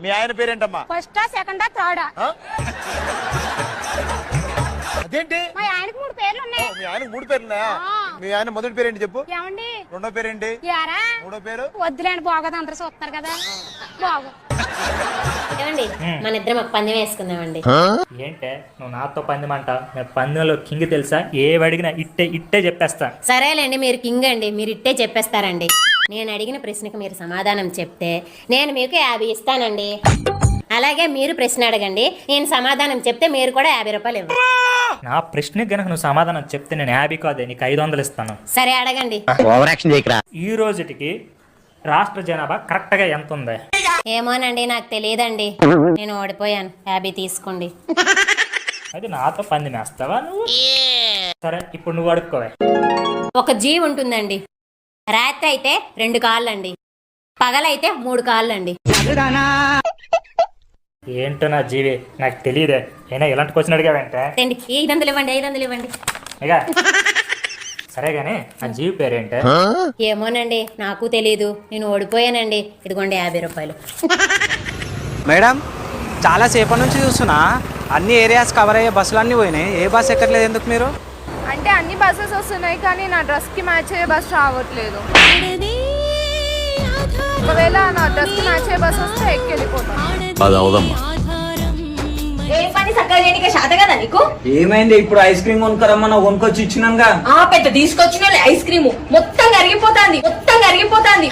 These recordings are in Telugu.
మీ ఆయన పేరేంటమ్మా? ఫస్టా సెకండా థర్డా? అదేంటి మా ఆయనకి 3 పేర్లు ఉన్నాయి. మీ ఆయనకు 3 పేర్లు ఉన్నాయా? మీ ఆయన మొదటి పేరేంటి చెప్పు. ఏమండి? రెండో పేరేంటి? యారా? మూడో పేరు? వద్దులేండి, బాగోదు, అందరూ చూస్తున్నారు కదా. బాగో ఏమండి, మన ఇద్దరం ఒక పందెం వేసుకుందామండి. ఏంటే నువ్వు నాతో పందెం అంట? పందెంలో కింగ్ తెలుసా? ఏ అడిగినా ఇట్టే చెప్పేస్తా. సరేలేండి, మీరు కింగ్ అండి, మీరు ఇట్టే చెప్పేస్తారండి. నేను అడిగిన ప్రశ్నకు మీరు సమాధానం చెప్తే నేను మీకు 50 ఇస్తానండి. అలాగే మీరు ప్రశ్న అడగండి, నేను సమాధానం చెప్తే మీరు కూడా 50 రూపాయలు ఇవ్వండి. నా ప్రశ్నకి గనక నువ్వు సమాధానం చెప్తే నేను 50 కాదే, నీకు 500 ఇస్తాను. సరే అడగండి. ఈ రోజుటికి రాష్ట్ర జనాభా కరెక్ట్ గా ఎంత ఉంది? ఏమోనండి, నాకు తెలియదండి. నేను ఓడిపోయాను. 50 తీసుకోండి. అది నాతో పందెం వేస్తావా నువ్వు? సరే, ఇప్పుడు నువ్వు అడుక్కోవే. ఒక జీవి ఉంటుందండి. రాత్రి అయితే 2 కాళ్ళండి, పగలైతే 3 కాళ్ళండి. ఏంటో నా జీవి, నాకు తెలియదే. అయినా ఇలాంటి క్వశ్చన్ అడిగావంటే 500 ఇవ్వండి, 500 ఇవ్వండి. ఇక సరే గానీ ఆ జీవి పేరేంటే? ఏమోనండి, నాకు తెలీదు. నేను ఓడిపోయానండి. ఇదిగోండి 50 రూపాయలు. మేడం, చాలా సేపటి నుంచి చూస్తున్నా అన్ని ఏరియాస్ కవర్ అయ్యే బస్సులు అన్నీ పోయినాయి. ఏ బస్ ఎక్కట్లేదు ఎందుకు మీరు? అంటే అన్ని బస్సెస్ వస్తున్నాయి కానీ నా డ్రెస్కి మ్యాచ్ అయ్యే బస్ రావట్లేదు. ఒకవేళ నా డ్రెస్కి మ్యాచ్ అయ్యే బస్ వస్తే ఎక్కి వెళ్ళిపోతాను. అది అవదమ్మా. ఏ పని చక్కగా చేయడానికి శాత కదా నీకు? ఏమైంది? ఇప్పుడు ఐస్ క్రీమ్ కొనుక్కరమ్మా, కొనుక్కొచ్చి ఇచ్చినాగా. పెద్ద తీసుకొచ్చిన ఐస్ క్రీమ్ మొత్తం కరిగిపోతాంది.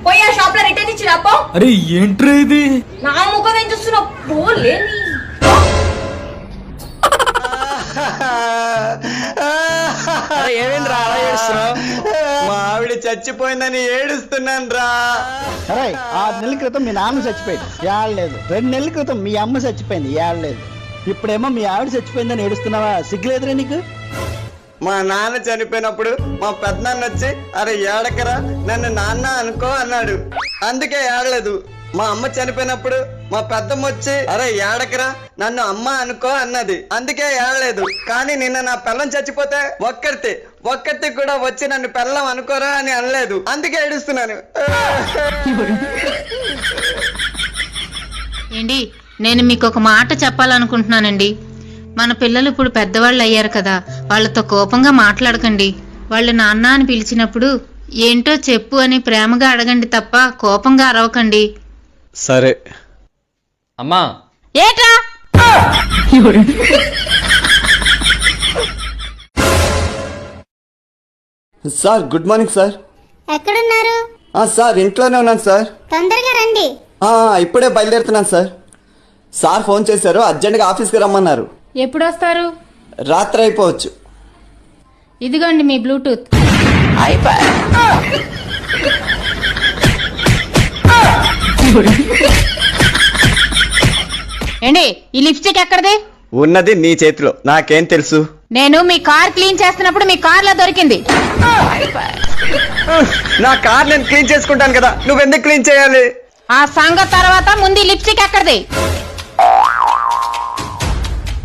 పోయి ఆ షాప్ లో రిటర్న్ ఇచ్చి రాపో. అరే ఏంట్రా ఇది? నా ముఖం ఏం చూస్తున్నావు? లేని ఏమైందిరా అలా ఏడుస్తున్నావు? మా ఆవిడ చచ్చిపోయిందని ఏడుస్తున్నాను రా. 6 నెలల క్రితం మీ నాన్న చచ్చిపోయింది, ఏడలేదు. 2 నెలల క్రితం మీ అమ్మ చచ్చిపోయింది, ఏడలేదు. ఇప్పుడేమో మీ ఆవిడ చచ్చిపోయిందని ఏడుస్తున్నావా? సిగ్గులేదురా నీకు? మా నాన్న చనిపోయినప్పుడు మా పెద్దనాన్న వచ్చి అరే ఏడకరా, నన్ను నాన్న అనుకో అన్నాడు, అందుకే ఏడలేదు. మా అమ్మ చనిపోయినప్పుడు మా పెద్దమ్మ వచ్చి అరే ఏడకరా, నన్ను అమ్మ అనుకో అన్నది, అందుకే ఏడలేదు. కానీ నిన్న నా పిల్లం చచ్చిపోతే ఒక్కటి కూడా వచ్చి నన్ను పిల్లం అనుకోరా అని అనలేదు, అందుకే ఏడుస్తున్నాను. ఏంటి, నేను మీకు ఒక మాట చెప్పాలనుకుంటున్నానండి. మన పిల్లలు ఇప్పుడు పెద్దవాళ్ళు అయ్యారు కదా, వాళ్ళతో కోపంగా మాట్లాడకండి. వాళ్ళు నాన్న అని పిలిచినప్పుడు ఏంటో చెప్పు అని ప్రేమగా అడగండి తప్ప కోపంగా అరవకండి. సరే అమ్మా. ఏట్రా? Sir good morning sir. ఎక్కడున్నారు? సార్ ఇంట్లోనే ఉన్నాను సార్. తొందరగా రండి. ఇప్పుడే బయలుదేరుతున్నాను సార్. సార్ ఫోన్ చేశారు, అర్జెంట్గా ఆఫీస్కి రమ్మన్నారు. ఎప్పుడు వస్తారు? రాత్రి అయిపోవచ్చు. ఇదిగోండి మీ బ్లూటూత్. ఏంటి ఈ లిప్స్టిక్ ఎక్కడిది? ఉన్నది నీ చేతిలో, నాకేం తెలుసు? నేను మీ కార్ క్లీన్ చేస్తున్నప్పుడు మీ కార్ లో దొరికింది. నా కార్ నేను క్లీన్ చేసుకుంటాను కదా, నువ్వెందుకు క్లీన్ చేయాలి? ఆ సంగతి తర్వాత ముందు లిప్స్టిక్ ఎక్కడిది?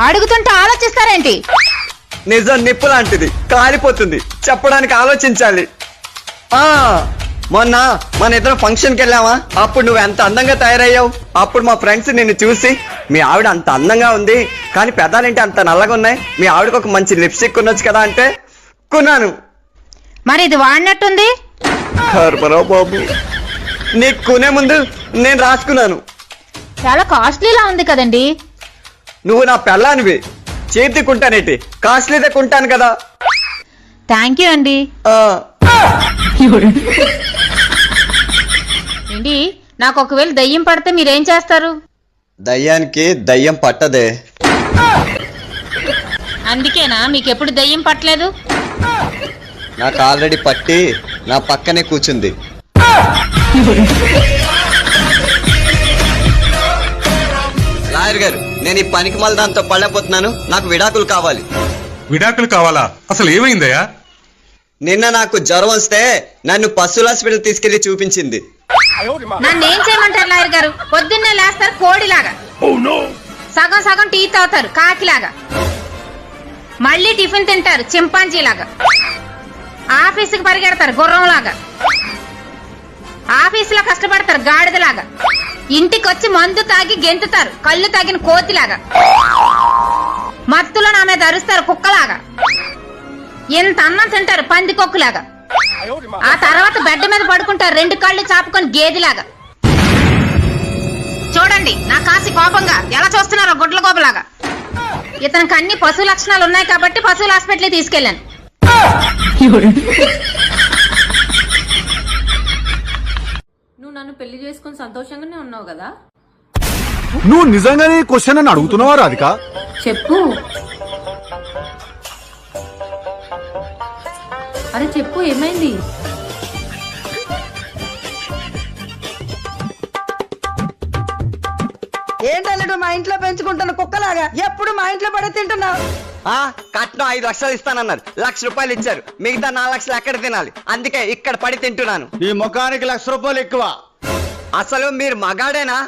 అడుగుతుంటే ఆలోచిస్తారేంటి? నిజం నిప్పు లాంటిది, కాలిపోతుంది, చెప్పడానికి ఆలోచించాలి. మొన్న మన ఇద్దరం ఫంక్షన్కి వెళ్ళావా, అప్పుడు నువ్వు ఎంత అందంగా తయారయ్యావు. అప్పుడు మా ఫ్రెండ్స్ నిన్ను చూసి మీ ఆవిడ అంత అందంగా ఉంది కానీ పెదాలేంటి అంత నల్లగా ఉన్నాయి, మీ ఆవిడకు ఒక మంచి లిప్స్టిక్ కొనొచ్చు కదా అంటే కొన్నాను. మరి ఇది వాడినట్టుంది. బాబు, నీకు కొనే ముందు నేను రాసుకున్నాను. చాలా కాస్ట్లీలా ఉంది కదండి. నువ్వు నా పెళ్ళానివి, చేతి కుంటానేటి, కాస్ట్లీదే కొంటాను కదా. థ్యాంక్ యూ అండి. ఏంటి, నాకు ఒకవేళ దయ్యం పడితే మీరేం చేస్తారు? దయ్యానికి దయ్యం పట్టదే. అందుకేనా మీకు ఎప్పుడు దయ్యం పట్టలేదు? నాకు ఆల్రెడీ పట్టి నా పక్కనే కూర్చుంది. లాయర్ గారు, నేను ఈ పనికి మళ్ళీ దాంతో పడలేకపోతున్నాను, నాకు విడాకులు కావాలి. విడాకులు కావాలా? అసలు ఏమైందయ్యా? నిన్న నాకు జ్వరం వస్తే నన్ను పశువుల హాస్పిటల్ తీసుకెళ్లి చూపించింది. నన్ను ఏం చేయమంటారు లాయర్ గారు? పొద్దున్నే లేస్తారు కోడిలాగా, సగం సగం టీ తాగుతారు కాకిలాగా, మళ్ళీ టిఫిన్ తింటారు చింపాంజీలాగా, ఆఫీసుకి పరిగెడతారు గుర్రంలాగా, ఆఫీసులో కష్టపడతారు గాడిదలాగా, ఇంటికొచ్చి మందు తాగి గెంతుతారు కళ్ళు తాగిన కోతిలాగా. మత్తులో నా మీద అరుస్తారు కుక్కలాగా. ఎంత అన్నం తింటారు పందికొక్కులాగా. ఆ తర్వాత బెడ్ మీద పడుకుంటారు 2 కాళ్ళు చాపుకొని గేదిలాగా. చూడండి నా కాసి కోపంగా ఎలా చూస్తున్నారో గుడ్ల గోపలాగా. ఇతనికి అన్ని పశు లక్షణాలు ఉన్నాయి కాబట్టి పశువుల హాస్పిటల్ తీసుకెళ్ళాను. నువ్వు నన్ను పెళ్లి చేసుకుని సంతోషంగానే ఉన్నావు కదా? నువ్వు నిజంగానే క్వశ్చన్ అని అడుగుతున్నావా రాధిక? చెప్పు. అరే చెప్పు, ఏమైంది? ఏంటల్లుడు మా ఇంట్లో పెంచుకుంటున్న కుక్కలాగా ఎప్పుడు మా ఇంట్లో పడి తింటున్నావు? కట్నం 5 లక్షలు ఇస్తానన్నారు, 1 లక్ష రూపాయలు ఇచ్చారు. మిగతా 4 లక్షలు ఎక్కడ తినాలి? అందుకే ఇక్కడ పడి తింటున్నాను. నీ ముఖానికి 1 లక్ష రూపాయలు ఎక్కువ. అసలు మీరు మగాడేనా?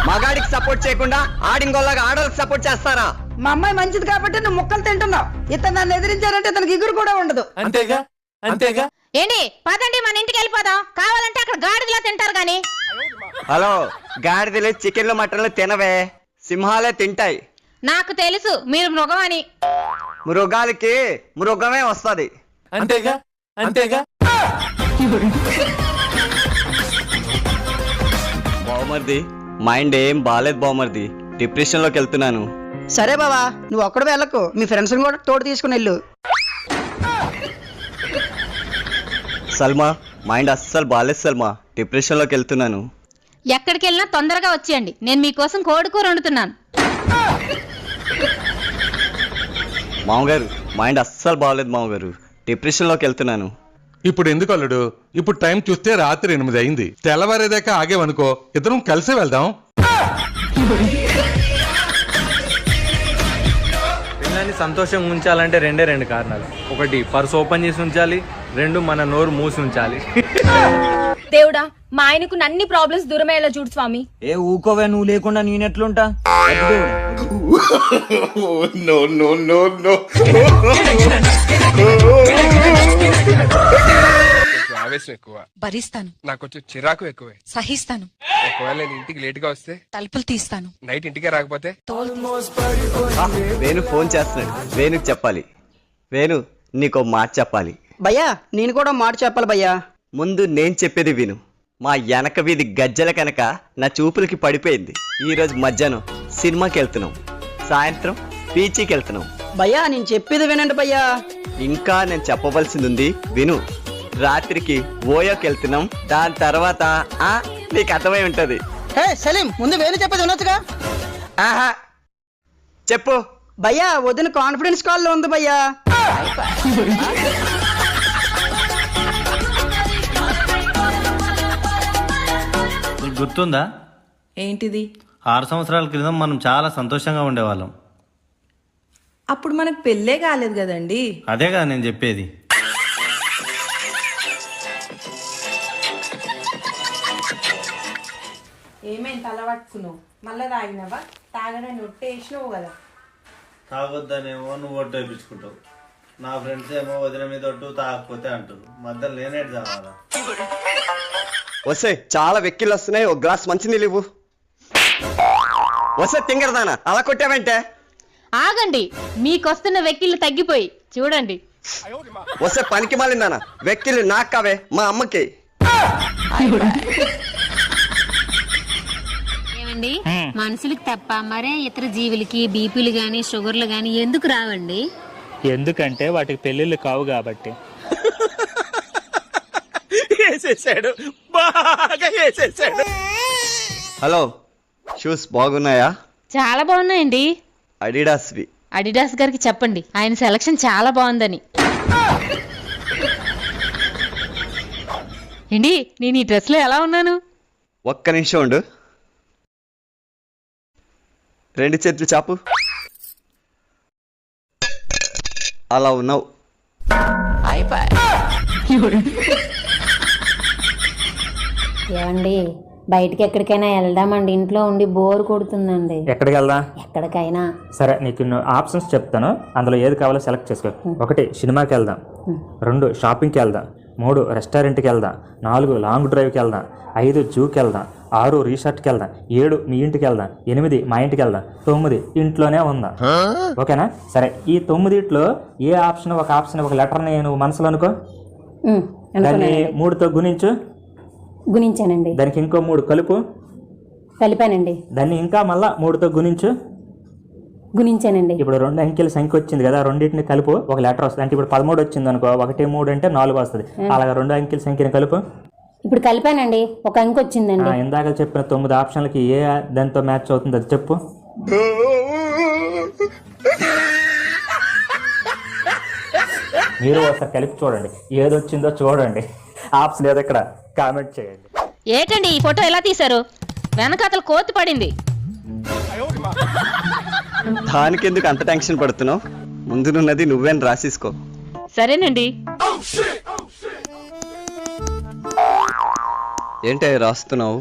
మగాడికి సపోర్ట్ చేయకుండా ఆడింగోళ్ళగా ఆడోళ్ళకి సపోర్ట్ చేస్తారా? మా అమ్మాయి మంచిది కాబట్టి నువ్వు ముక్కలు తింటున్నావు. ఇతను నన్ను ఎదిరించారంటే ఇతనికి ఇగురు కూడా ఉండదు. అంతేగా అంతేగా. ఏంటి పదండి మన ఇంటికి వెళ్ళిపోదాం. కావాలంటే అక్కడ గాడిదలా తింటారు గాని. హలో, గాడిదలు చికెన్లు మటన్లు తినవే, సింహాలే తింటాయి. నాకు తెలుసు మీరు మృగం అని. మృగాలకి మృగమే వస్తది. అంతేగా అంతేగా. బావమర్ది, మైండ్ ఏం బాలేదు బావమర్ది, డిప్రెషన్ లోకి వెళ్తున్నాను. సరే బావా, నువ్వు ఒక్కడు వెళ్ళకు, మీ ఫ్రెండ్స్ కూడా తోడు తీసుకుని వెళ్ళు. సల్మా, మైండ్ అస్సలు బాలేదు సల్మా, డిప్రెషన్ లోకి వెళ్తున్నాను. ఎక్కడికి వెళ్ళినా తొందరగా వచ్చేయండి, నేను మీకోసం కోడికూర వండుతున్నాను. మామగారు, మైండ్ అస్సలు బాగలేదు మామగారు, డిప్రెషన్ లోకి వెళ్తున్నాను. ఇప్పుడు ఎందుకు అల్లుడు? ఇప్పుడు టైం చూస్తే రాత్రి 8 అయింది. తెల్లవారేదాకా ఆగేవనుకో, ఇద్దరం కలిసే వెళ్దాం. పిల్లల్ని సంతోషంగా ఉంచాలంటే 2 కారణాలు. 1 పర్స్ ఓపెన్ చేసి ఉంచాలి, 2 మన నోరు మూసి ఉంచాలి. దేవుడా, మా ఆయనకు అన్ని ప్రాబ్లమ్స్ దూరమయ్యేలా చూడు స్వామి. ఏ ఊకోవే, నువ్వు లేకుండా నేనెట్లుంటా? ఆవేశం ఎక్కువ, భరిస్తాను. నాకు కొంచెం చిరాకు ఎక్కువే, సహిస్తాను. ఒకవేళ నేను ఇంటికి లేట్ గా వస్తే తలుపులు తీస్తాను. నైట్ ఇంటికే రాకపోతే వేణు ఫోన్ చేస్తున్నాడు, వేణుకి చెప్పాలి. వేణు, నీకో మాట చెప్పాలి. భయ్యా నేను కూడా మాట చెప్పాలి భయ్యా. ముందు నేను చెప్పేది విను. మా వెనక వీధి గజ్జల కనుక నా చూపులకి పడిపోయింది. ఈ రోజు మధ్యాహ్నం సినిమాకి వెళ్తున్నాం, సాయంత్రం బీచ్కి వెళ్తున్నాం. భయ్యా నేను చెప్పేది వినండి భయ్యా. ఇంకా నేను చెప్పవలసింది ఉంది, విను. రాత్రికి ఓయోకి వెళ్తున్నాం, దాని తర్వాత నీకు అర్థమై ఉంటది. హే సలీం, ముందు వేలు చెప్పేది వినొచ్చుగా. ఆహా, చెప్పు. భయ్యా వదిన కాన్ఫిడెన్స్ కాల్ లో ఉంది భయ్యా. నీకు గుర్తుందా? ఏంటిది? 6 సంవత్సరాల క్రితం మనం చాలా సంతోషంగా ఉండేవాళ్ళం. అప్పుడు మనకు పెళ్ళే కాలేదు కదండి. అదే కదా నేను చెప్పేది. ఏమేం తల పట్టుకున్నావు? మళ్ళా తాగినావా? తాగడానికి ఒట్టేసినావు కదా. తాగొద్దనేమో నువ్వు ఒట్టు వేయించుకుంటావు, నా ఫ్రెండ్స్ ఏమో వదిన మీద ఒట్టు తాగకపోతే అంటారు. మధ్యలో నేనేటి తాగాలా? వస్తే చాలా వెక్కిళ్ళు వస్తున్నాయి, 1 గ్లాస్ మంచినీళ్ళు ఇవ్వు. వస్తే తింగరదానా అలా కొట్టావంటే? ఆగండి, మీకొస్తున్న వెక్కిళ్ళు తగ్గిపోయి చూడండి. వస్తే పనికి మాలిందానా, వెక్కిళ్ళు నాకు కావే, మా అమ్మకి. ఏమండి, మనుషులకి తప్ప మరే ఇతర జీవులకి బీపీలు గాని షుగర్లు గాని ఎందుకు రావండి? ఎందుకంటే వాటికి పెళ్ళిళ్ళు కావు కాబట్టి. వేసేసాడు, బాగా వేసేసాడు. హలో, షూస్ బాగున్నాయా? చాలా బాగున్నాయండి. అడిడాస్వి. అడిడాస్ గారికి చెప్పండి, ఆయన సెలక్షన్ చాలా బాగుందని. ఏంటి నేను ఈ డ్రెస్ లో ఎలా ఉన్నాను? ఒక్క నిమిషం ఉండు. 2 చేతులు చాపు. అలా ఉన్నావు. ఏమండి, బయటికి ఎక్కడికైనా వెళ్దామండి, ఇంట్లో ఉండి బోర్ కొడుతుందండి. ఎక్కడికి వెళ్దాం? ఎక్కడికైనా సరే, నీకు ఆప్షన్స్ చెప్తాను, అందులో ఏది కావాలో సెలెక్ట్ చేసుకో. 1 సినిమాకి వెళ్దాం, 2 షాపింగ్కి వెళ్దాం, 3 రెస్టారెంట్కి వెళ్దాం, 4 లాంగ్ డ్రైవ్కి వెళ్దాం, 5 జూకి వెళ్దాం, 6 రీసార్ట్కి వెళ్దాం, 7 మీ ఇంటికి వెళ్దాం, 8 మా ఇంటికి వెళ్దాం, 9 ఇంట్లోనే ఉందాం. ఓకేనా? సరే, ఈ 9 ఏ ఆప్షన్ ఒక ఆప్షన్ ఒక లెటర్ని నువ్వు మనసులో అనుకో. దాన్ని 3తో గుణించు. గుణించానండి. దానికి ఇంకో 3 కలుపు. కలిపానండి. దాన్ని ఇంకా మళ్ళా 3తో గుణించు. గుణించానండి. ఇప్పుడు 2 అంకెల సంఖ్య వచ్చింది కదా, రెండింటిని కలుపు, ఒక లెటర్ వస్తుంది. అంటే ఇప్పుడు 13 వచ్చింది అనుకో, 1 3 అంటే 4 వస్తుంది. అలాగా 2 అంకెల సంఖ్యని కలుపు. ఇప్పుడు కలిపానండి, ఒక అంకె వచ్చిందండి. ఇందాక చెప్పిన 9 ఆప్షన్లకి ఏ దాంతో మ్యాచ్ అవుతుంది అది చెప్పు. మీరు ఒకసారి కలిపి చూడండి, ఏదొచ్చిందో చూడండి. ఆప్షన్ ఏదో ఇక్కడ కామెంట్ చేయండి. ఏటండి ఈ ఫోటో ఎలా తీశారు? వెనకాతల కోతి పడింది. దానికి ఎందుకు అంత టెన్షన్ పడుతున్నావు? ముందునున్నది నువ్వేని రాసేసుకో. సరేనండి. ఏంటి రాస్తున్నావు?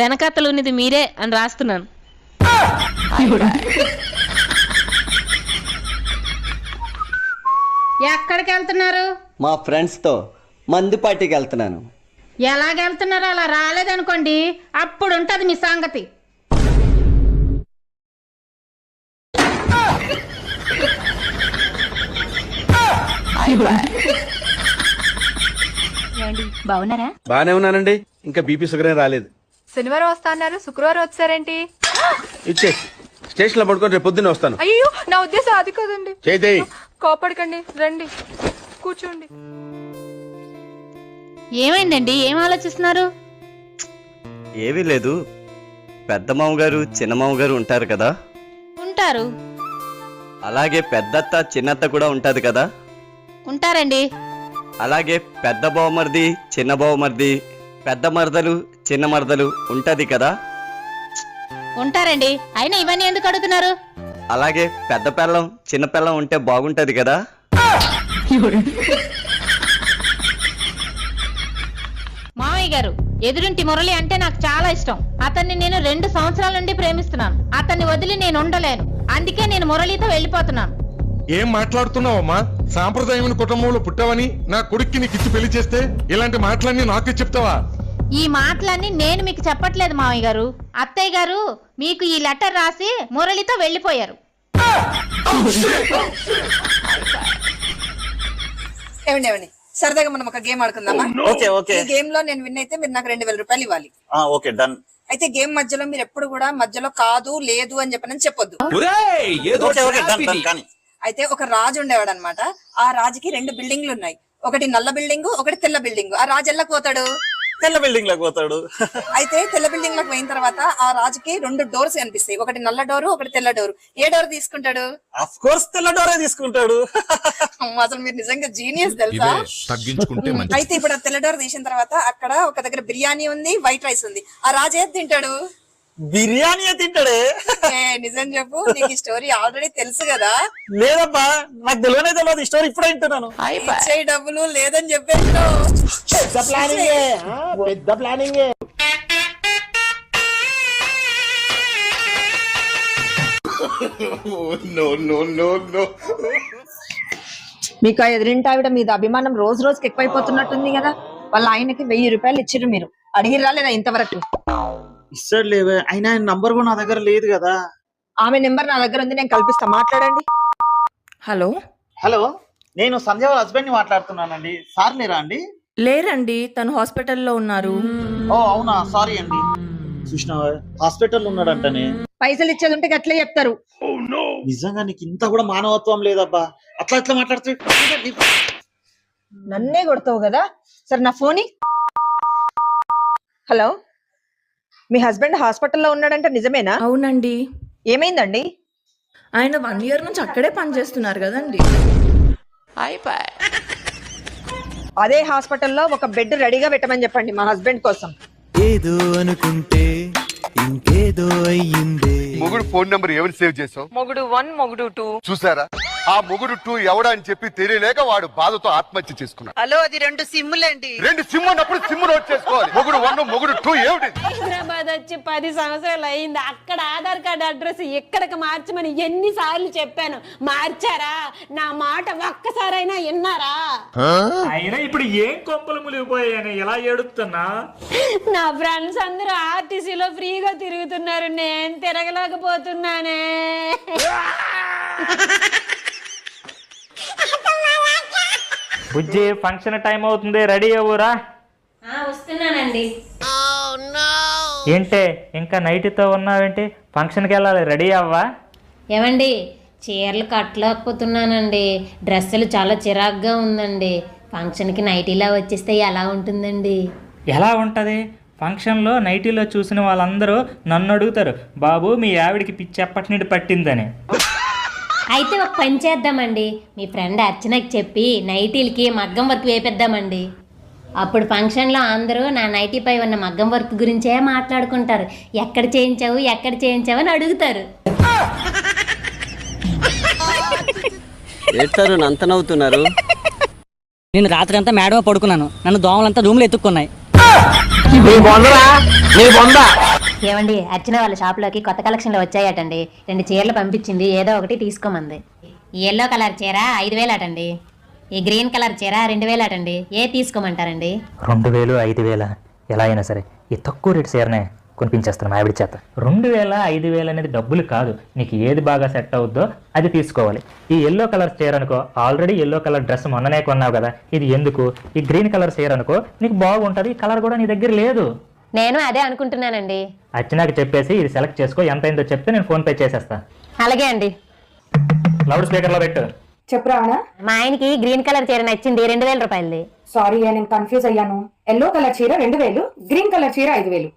వెనకాతలు ఉన్నది మీరే అని రాస్తున్నాను. ఎక్కడికి వెళ్తున్నారు? మా ఫ్రెండ్స్తో మందు పార్టీకి వెళ్తున్నాను. ఎలాగెళ్తున్నారో అలా రాలేదనుకోండి, అప్పుడు ఉంటది మీ సంగతి. బాగున్నారా? బానే ఉన్నానండి. ఇంకా బీపీ షుగర్ ఏం రాలేదు. శనివారం వస్తా అన్నారు, శుక్రవారం వచ్చారేంటి? ఇచ్చే స్టేషన్ లో పడుకొని రేపు పొద్దున్నే వస్తాను. అయ్యో, నా ఉద్దేశం అది కదండి. చేయి. కోపడకండి, రండి కూర్చోండి. ఏమైందండి? ఏం ఆలోచిస్తున్నారు? ఏమీ లేదు. పెద్ద మామగారు చిన్న మామగారు ఉంటారు కదా, ఉంటారు. అలాగే పెద్దత్త చిన్నత్త కూడా ఉంటది కదా. ఉంటారండి. అలాగే పెద్ద బావమరిది చిన్న బావమరిది, పెద్ద మరదలు చిన్న మరదలు ఉంటది కదా. ఉంటారండి. అయినా ఇవన్నీ ఎందుకు అడుగుతున్నారు? అలాగే పెద్ద పెళ్ళం చిన్న పెళ్ళం ఉంటే బాగుంటది కదా. మామయ్య గారు, ఎదురింటి మురళి అంటే నాకు చాలా ఇష్టం. అతన్ని నేను 2 సంవత్సరాల నుండి ప్రేమిస్తున్నాను. అతన్ని వదిలి నేను ఉండలేను. అందుకే నేను మురళితో వెళ్ళిపోతున్నాను. ఏం మాట్లాడుతున్నావమ్మా? సాంప్రదాయమైన కుటుంబంలో పుట్టావని నా కొడుక్కి నీకు ఇచ్చి పెళ్లి చేస్తే ఇలాంటి మాటలన్నీ నాకే చెప్తావా? ఈ మాటలన్నీ నేను మీకు చెప్పట్లేదు మామయ్య గారు. అత్తయ్య గారు మీకు ఈ లెటర్ రాసి మురళితో వెళ్ళిపోయారు. ఏమండి సరదాగా మనం ఒక గేమ్ ఆడుకుందామా? ఓకే. ఈ గేమ్ లో నేను విన్ అయితే మీరు నాకు 2000 రూపాయలు ఇవ్వాలి. Okay done. అయితే గేమ్ మధ్యలో మీరు ఎప్పుడు కూడా మధ్యలో కాదు లేదు అని చెప్పనని చెప్పొద్దు. అయితే ఒక రాజు ఉండేవాడు అనమాట. ఆ రాజుకి 2 బిల్డింగ్లు ఉన్నాయి. ఒకటి నల్ల బిల్డింగ్, ఒకటి తెల్ల బిల్డింగ్. ఆ రాజు ఎల్లకు పోతాడు? తెల్ల బిల్డింగ్ లకు పోతాడు. అయితే తెల్ల బిల్డింగ్ లకు పోయిన తర్వాత ఆ రాజుకి 2 డోర్స్ కనిపిస్తాయి. ఒకటి నల్ల డోరు, ఒకటి తెల్ల డోరు. ఏ డోర్ తీసుకుంటాడు? ఆఫ్ కోర్స్ తెల్ల డోరే తీసుకుంటాడు. అసలు మీరు నిజంగా జీనియస్ తెలుసా? అయితే ఇప్పుడు ఆ తెల్ల డోర్ తీసిన తర్వాత అక్కడ ఒక దగ్గర బిర్యానీ ఉంది, వైట్ రైస్ ఉంది. ఆ రాజు ఏది తింటాడు? బిర్యానీ తింటాడే. నిజం చెప్పు, నీకు ఈ స్టోరీ ఆల్రెడీ తెలుసు కదా? లేదబ్బా, నాకు తెలియదు. ఈ స్టోరీ ఇప్పుడే వింటున్నాను. ఇచ్చే డబ్బులు లేదని చెప్పేసి పెద్ద ప్లానింగ్. మీకు ఆ ఎదురింటి ఆవిడ మీద అభిమానం రోజు రోజుకి ఎక్కువైపోతున్నట్టుంది కదా. వాళ్ళ ఆయనకి 1000 రూపాయలు ఇచ్చిర్రు, మీరు అడిగిరా లేదా ఇంతవరకు? ఇస్తాడు లేవే, అయినా నంబర్ కూడా నా దగ్గర లేదు కదా. ఆమె నెంబర్ నా దగ్గర ఉంది, నేను కల్పిస్తా, మాట్లాడండి. హలో, నేను సంధ్య వాళ్ళ హస్బెండ్ ని మాట్లాడుతున్నానండి. సార్ లేరా అండి? లేరండి, తను హాస్పిటల్లో ఉన్నారు. ఓ అవునా, సారీ అండి. కృష్ణ హాస్పిటల్ ఉన్నాడంటనే. పైసలు ఇచ్చేది ఉంటే అట్లే చెప్తారు. నిజంగా నీకు ఇంత కూడా మానవత్వం లేదబ్బా. అట్లా మాట్లాడుతూ నన్నే కొడతావు కదా. సరే నా ఫోన్. హలో, మీ హస్బెండ్ హాస్పిటల్లో ఉన్నాడంటే నిజమేనా? అవునండి. ఏమైందండి? ఆయన 1 year నుంచి అక్కడే పనిచేస్తున్నారు కదండి. అదే హాస్పిటల్లో ఒక బెడ్ రెడీగా పెట్టమని చెప్పండి మా హస్బెండ్ కోసం. ఏదో అనుకుంటే ఇంకేదో అయ్యింది. మొగుడు ఫోన్ నంబర్ ఏమని సేవ్ చేసావు? మొగుడు 1, మొగుడు 2. చూసారా, ఆ మొగుడు 2 ఎవడా అని చెప్పి తెలియలేక వాడు బాధతో ఆత్మహత్య చేసుకున్నాడు. హలో, అది 2 సిమ్ములేండి. 2 సిమ్ అన్నప్పుడు సిమ్ నోట్ చేసుకోవాలి. మొగుడు 1 మొగుడు 2 ఏమిటి? హైదరాబాద్ వచ్చి 10 సంవత్సరాలు అయింది. అక్కడ ఆధార్ కార్డు అడ్రస్ ఇక్కడికి మార్చమని ఎన్నిసార్లు చెప్పాను, మార్చారా? నా మాట ఒక్కసారైనా విన్నారా? అయినా ఇప్పుడు ఏం కొంపలు మునిగిపోయాయని ఎలా ఏడుతున్నా? నా ఫ్రెండ్స్ అందరూ ఆర్టీసీలో ఫ్రీగా తిరుగుతున్నారు, నేను తిరగలేకపోతున్నానే. బుజ్జి ఫంక్షన్ టైం అవుతుంది, రెడీ అవ్వురా. వస్తున్నానండి. ఏంటే ఇంకా నైట్తో ఉన్నావేంటి? ఫంక్షన్కి వెళ్ళాలి, రెడీ అవ్వా? ఏమండి, చీరలు కట్టలేకపోతున్నానండి, డ్రెస్సులు చాలా చిరాగ్గా ఉందండి. ఫంక్షన్కి నైటీలా వచ్చేస్తే ఎలా ఉంటుందండి? ఎలా ఉంటుంది? ఫంక్షన్లో నైటీలో చూసిన వాళ్ళందరూ నన్ను అడుగుతారు, బాబు మీ ఆవిడికి పిచ్చి ఎప్పటి నుండి పట్టిందని. అయితే ఒక పని చేద్దామండి, మీ ఫ్రెండ్ అర్చనకి చెప్పి నైటీలకి మగ్గం వర్క్ వేపిద్దామండి. అప్పుడు ఫంక్షన్లో అందరూ నా నైటీపై ఉన్న మగ్గం వర్క్ గురించే మాట్లాడుకుంటారు. ఎక్కడ చేయించావు అని అడుగుతారు. ఏంటారు అంత నవ్వుతున్నారు? నేను రాత్రి అంతా మేడమ పడుకున్నాను, నన్ను దోమలంతా రూమ్లో ఎత్తుక్కున్నాయి. ఏమండి, అర్చన వాళ్ళ షాప్లోకి కొత్త కలెక్షన్లు వచ్చాయటండి. 2 చీరలు పంపించింది, ఏదో ఒకటి తీసుకోమంది. ఈ ఎల్లో కలర్ చీర 5,000 అటండి, ఈ గ్రీన్ కలర్ చీర 2,000 అటండి. ఏ తీసుకోమంటారండి? 2,000 5,000 ఎలా అయినా సరే ఈ తక్కువ రేటు చీరనే కొనిపించేస్తాను ఆవిడ చేత. 2,000 5,000 అనేది డబ్బులు కాదు, నీకు ఏది బాగా సెట్ అవుద్దో అది తీసుకోవాలి. ఈ ఎల్లో కలర్ చీర అనుకో, ఆల్రెడీ ఎల్లో కలర్ డ్రెస్ మొన్ననే కొన్నావు కదా, ఇది ఎందుకు? ఈ గ్రీన్ కలర్ చీర అనుకో, నీకు బాగుంటుంది, ఈ కలర్ కూడా నీ దగ్గర లేదు. నేను అదే అనుకుంటున్నానండి. అర్చనకి చెప్పేసి ఇది సెలెక్ట్ చేసుకో, ఎంత అయిందో చెప్తే నేను ఫోన్ పే చేసేస్తా. అలాగే అండి. లౌడ్ స్పీకర్లో పెట్టు. చెప్పురా. మా ఆయనకి గ్రీన్ కలర్ చీర నచ్చింది, 2,000 రూపాయలది. సారీ, నేను కన్ఫ్యూజ్ అయ్యాను. ఎల్లో కలర్ చీర 2,000, గ్రీన్ కలర్ చీర 5,000.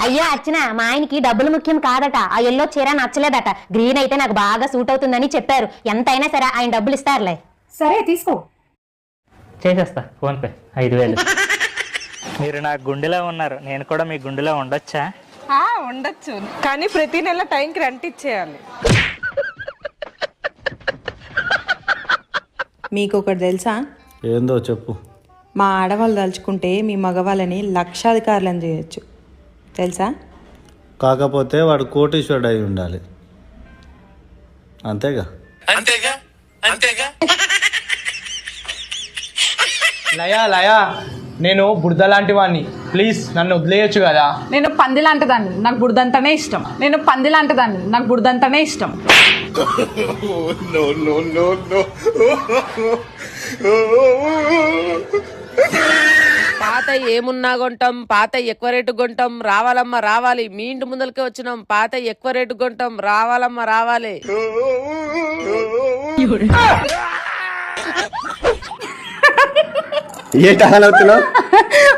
అయ్యో అర్చన, మా ఆయనకి డబ్బులు ముఖ్యం కాదట, ఆ ఎల్లో చీర నచ్చలేదట, గ్రీన్ అయితే నాకు బాగా సూట్ అవుతుందని చెప్పారు. ఎంతైనా సరే ఆయన డబ్బులు ఇస్తారులే. సరే తీసుకో. చేసేస్తా ఫోన్ పే 5,000. మీరు నా గుండెలో ఉన్నారు, నేను కూడా మీ గుండెలో ఉండొచ్చా? ఉండొచ్చు, కానీ ప్రతి నెల టైంకి రెంట్ ఇచ్చేయాలి. మీకు ఒకటి తెలుసా? ఏందో చెప్పు. మా ఆడవాళ్ళు తలుచుకుంటే మీ మగవాళ్ళని లక్షాధికారులను చేయొచ్చు, తెలుసా? కాకపోతే వాడు కోటీశ్వరుడు అయి ఉండాలి, అంతేగా? లయా నేను బురద లాంటి వాడిని, ప్లీజ్ నన్ను వదిలేయచ్చు కదా. నేను పంది లాంటిదాన్ని, నాకు బురదంతానే ఇష్టం. పాత ఏమున్నా కొంటాం, పాత ఎక్కువ రేటు కొంటాం, రావాలమ్మ రావాలి. మీ ఇంటి ముందలకే వచ్చినాం, పాత ఎక్కువ రేటు కొంటాం, రావాలమ్మ రావాలి. ఏంటవుతున్నావు?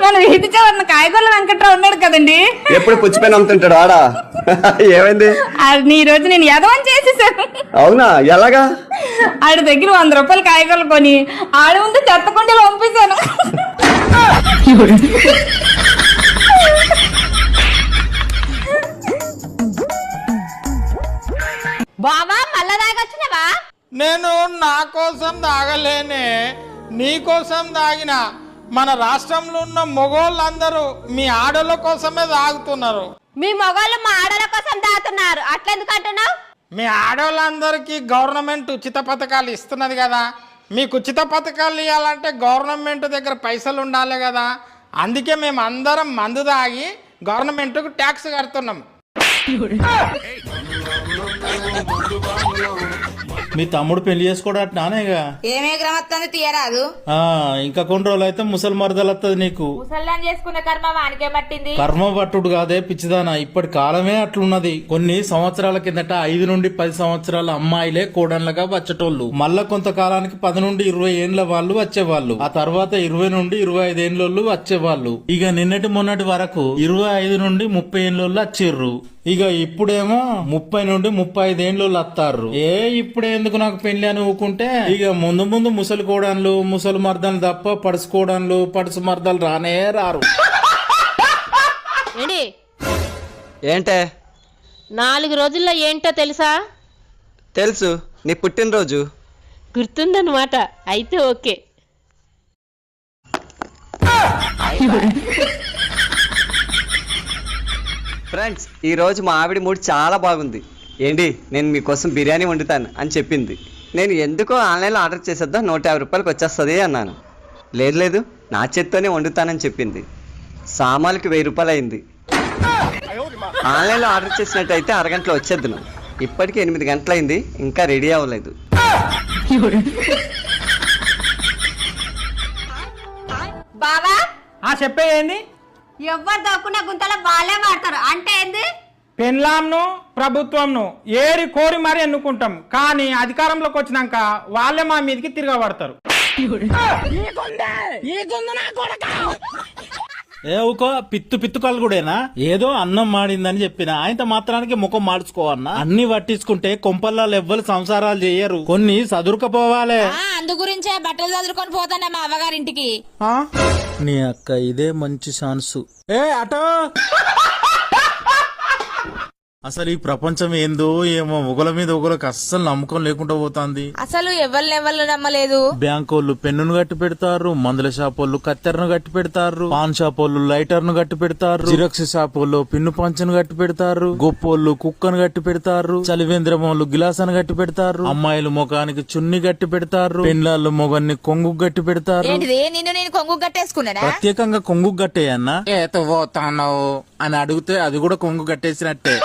మనం వీధి చివరన కాయగూరల వెంకట్రావు ఉన్నాడు కదండి, ఎప్పుడు పుచ్చిపోయిన అమ్ముతుంటాడు ఆడా. ఏమైంది? ఈ రోజు నేను యదవని చేసేసాను. అవునా? ఎలాగా? ఆడి దగ్గర 100 రూపాయలు కాయగూరలు కొని ఆడి ముందు చెత్తకుండీలో పంపించాను. బావా మళ్ళా తాగొచ్చినవా? నేను నా కోసం తాగలేనే, నీ కోసం తాగిన. మన రాష్ట్రంలో ఉన్న మొగోళ్ళందరూ మీ ఆడోళ్ళ కోసమే తాగుతున్నారు. మీ మొగాళ్ళు మా ఆడల కోసం తాగుతున్నారు, అట్లెందుకు అంటున్నావు? మీ ఆడోళ్ళందరికీ గవర్నమెంట్ ఉచిత పథకాలు ఇస్తున్నది కదా, మీకు ఉచిత పథకాలు ఇవ్వాలంటే గవర్నమెంట్ దగ్గర పైసలు ఉండాలి కదా. అందుకే మేము అందరం మందు తాగి గవర్నమెంట్కు ట్యాక్స్ కడుతున్నాం. మీ తమ్ముడు పెళ్లి చేసుకోవడం నానేగా? ఏమే గ్రమత్తంది తీయరాదు. ఇంకా కొన్ని రోజులు అయితే ముసలి మరదలు వస్తుంది నీకు. ముసల్లాన్ చేసుకునే కర్మ వానికే పట్టింది. కర్మ పట్టుడు కాదే పిచ్చిదానా, ఇప్పటి కాలమే అట్లున్నది. కొన్ని సంవత్సరాల కిందట 5 నుండి 10 సంవత్సరాల అమ్మాయిలే కోడన్లుగా వచ్చేటోళ్ళు. మళ్ళా కొంతకాలానికి 10 నుండి 20 ఏండ్ల వాళ్ళు వచ్చేవాళ్ళు. ఆ తర్వాత 20 నుండి 25 ఏండ్లోళ్ళు వచ్చేవాళ్ళు. ఇక నిన్నటి మొన్నటి వరకు 25 నుండి 30 ఏండ్లోళ్ళు వచ్చిర్రు. ఇక ఇప్పుడేమో 30 నుండి 35 ఏండ్లోళ్ళు వస్తారు. ఇప్పుడే ఎందుకు నాకు పెళ్లి అని ఊకుంటే ఇక ముందు ముందు ముసలి కోడన్లు ముసలి మర్దాలు తప్ప పడుచుకోవడాలు పడుచు మర్దాలు రానే రారు. ఏంటే? 4 రోజుల్లో ఏంటో తెలుసా? తెలుసు, నీ పుట్టినరోజు? గుర్తుందన్నమాట. అయితే ఓకే. ఫ్రెండ్స్, ఈరోజు మా ఆవిడ మూడు చాలా బాగుంది. ఏంటి, నేను మీకోసం బిర్యానీ వండుతాను అని చెప్పింది. నేను ఎందుకో ఆన్లైన్లో ఆర్డర్ చేసేద్దాం, 150 రూపాయలకి వచ్చేస్తుంది అన్నాను. లేదు నా చేత్తోనే వండుతానని చెప్పింది. సామాన్లకి 1000 రూపాయలు అయింది. ఆన్లైన్లో ఆర్డర్ చేసినట్టయితే అరగంటలో వచ్చేద్దును. ఇప్పటికి 8 గంటలైంది, ఇంకా రెడీ అవ్వలేదు. బావా చెప్పేయండి. ఎవ్వరు దాక్కున్న గుంతలో వాళ్ళే వాడతారు అంటే ఏంది? పెన్లాంను ప్రభుత్వంను ఏరి కోరి మరి ఎన్నుకుంటాం, కానీ అధికారంలోకి వచ్చినాక వాళ్ళే మా మీదకి తిరగబడతారు. ఏ ఊకో పిత్తు కలుగుడేనా? ఏదో అన్నం మాడిందని చెప్పిన ఆయనతో మాత్రానికి ముఖం మార్చుకోవన్నా. అన్ని పట్టించుకుంటే కొంపల్లో ఎవ్వరు సంసారాలు చెయ్యరు, కొన్ని సదురుకపోవాలే. అందు గురించే బట్టలు చదువుకొని పోతానే మా అవ్వగారింటికి. నీ అక్క ఇదే మంచి ఛాన్సు. ఏ అటో అసలు ఈ ప్రపంచం ఏందో ఏమో, ఒకల మీద ఒకరికి అస్సలు నమ్మకం లేకుండా పోతాంది. అసలు ఎవరు నమ్మలేదు. బ్యాంక్ వాళ్ళు పెన్నును గట్టి పెడతారు, మందుల షాప్ వాళ్ళు కత్తెరను గట్టి పెడతారు, పాన్ షాప్ వాళ్ళు లైటర్ ను గట్టి పెడతారు, జిరాక్స్ షాప్ వాళ్ళు పిన్ను పంచను గట్టి పెడతారు, గొప్పోళ్ళు కుక్కను గట్టి పెడతారు, చలివేంద్రం వాళ్ళు గిలాసాను గట్టి పెడతారు, అమ్మాయిలు ముఖానికి చున్ని గట్టి పెడతారు, పెన్లాళ్ళు మొగన్ని కొంగు గట్టి పెడతారు. నేను కొంగు గట్టేసుకున్నానా? ప్రత్యేకంగా కొంగు గట్టేయన్నా. ఏతో పోతావు అని అడిగితే అది కూడా కొంగు గట్టేసినట్టే.